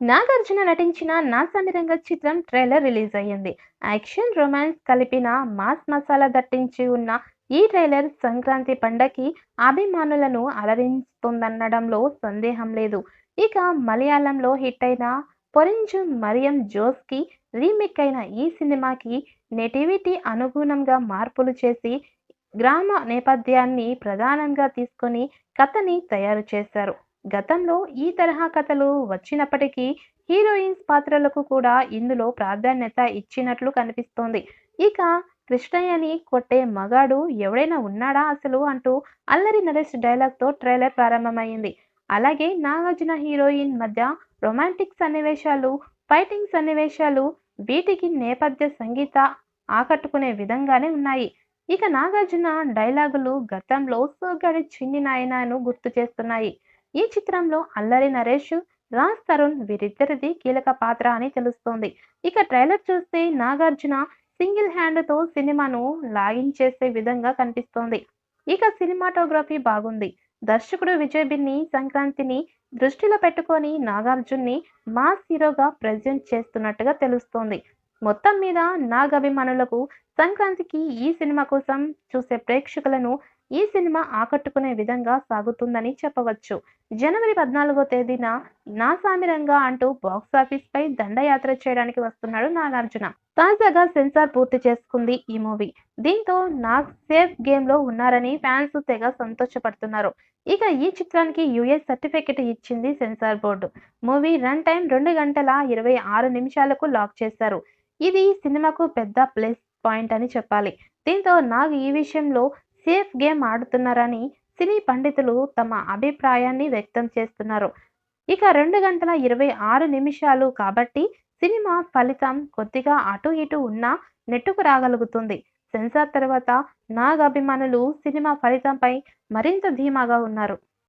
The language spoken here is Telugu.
నాగార్జున నటించిన 'నా సమిరంగ' చిత్రం ట్రైలర్ రిలీజ్ అయ్యింది. యాక్షన్, రొమాన్స్ కలిపిన మాస్ మసాలా దట్టించి ఉన్న ఈ ట్రైలర్ సంక్రాంతి పండగకి అభిమానులను అలరిస్తుందనడంలో సందేహం లేదు. ఇక మలయాళంలో హిట్ అయిన 'పొరింజు మరియం జోస్'కి రీమేక్ అయిన ఈ సినిమాకి నేటివిటీ అనుగుణంగా మార్పులు చేసి గ్రామ నేపథ్యాన్ని ప్రధానంగా తీసుకొని కథని తయారు చేశారు. గతంలో ఈ తరహా కథలు వచ్చినప్పటికీ హీరోయిన్స్ పాత్రలకు కూడా ఇందులో ప్రాధాన్యత ఇచ్చినట్లు కనిపిస్తోంది. ఇక కృష్ణయ్యని కొట్టే మగాడు ఎవడైనా ఉన్నాడా అసలు అంటూ అల్లరి నరేష్ డైలాగ్‌తో ట్రైలర్ ప్రారంభమైంది. అలాగే నాగార్జున హీరోయిన్ మధ్య రొమాంటిక్ సన్నివేశాలు, ఫైటింగ్ సన్నివేశాలు వీటికి నేపథ్య సంగీత ఆకట్టుకునే విధంగానే ఉన్నాయి. ఇక నాగార్జున డైలాగులు గతంలో 'సోగ్గాడే చిన్ని నాయనా'ను గుర్తు చేస్తున్నాయి. ఈ చిత్రంలో అల్లరి నరేష్, రాజ్ తరుణ్ వీరిద్దరిది కీలక పాత్ర అని తెలుస్తోంది. ఇక ట్రైలర్ చూస్తే నాగార్జున సింగిల్ హ్యాండ్‌తో సినిమాను లాగించేసే విధంగా కనిపిస్తోంది. ఇక సినిమాటోగ్రఫీ బాగుంది. దర్శకుడు విజయ్ బిన్ని సంక్రాంతిని దృష్టిలో పెట్టుకొని నాగార్జున్ని మాస్ హీరోగా ప్రెజెంట్ చేస్తున్నట్టుగా తెలుస్తోంది. మొత్తం మీద నాగ్ అభిమానులకు సంక్రాంతికి ఈ సినిమా కోసం చూసే ప్రేక్షకులను ఈ సినిమా ఆకట్టుకునే విధంగా సాగుతుందని చెప్పవచ్చు. జనవరి 14వ తేదీన 'నా సామిరంగా' అంటూ బాక్సాఫీస్ పై దండయాత్ర చేయడానికి వస్తున్నాడు నాగార్జున. తాజాగా సెన్సార్ పూర్తి చేసుకుంది ఈ మూవీ. దీంతో నాగ్ సేఫ్ గేమ్‌లో ఉన్నారని ఫ్యాన్స్ తెగ సంతోషపడుతున్నారు. ఇక ఈ చిత్రానికి యూఎస్ సర్టిఫికెట్ ఇచ్చింది censor board. Movie run time 2 గంటల 26 నిమిషాలకు లాక్ చేశారు. ఇది సినిమాకు పెద్ద ప్లస్ పాయింట్ అని చెప్పాలి. దీంతో నాగ్ ఈ విషయంలో సేఫ్ గేమ్ ఆడుతున్నారని సినీ పండితులు తమ అభిప్రాయాన్ని వ్యక్తం చేస్తున్నారు. ఇక 2 గంటల 26 నిమిషాలు కాబట్టి సినిమా ఫలితం కొద్దిగా అటు ఇటు ఉన్నా నెట్టుకు రాగలుగుతుంది. సెన్సార్ తర్వాత నాగ్ అభిమానులు సినిమా ఫలితంపై మరింత ధీమాగా ఉన్నారు.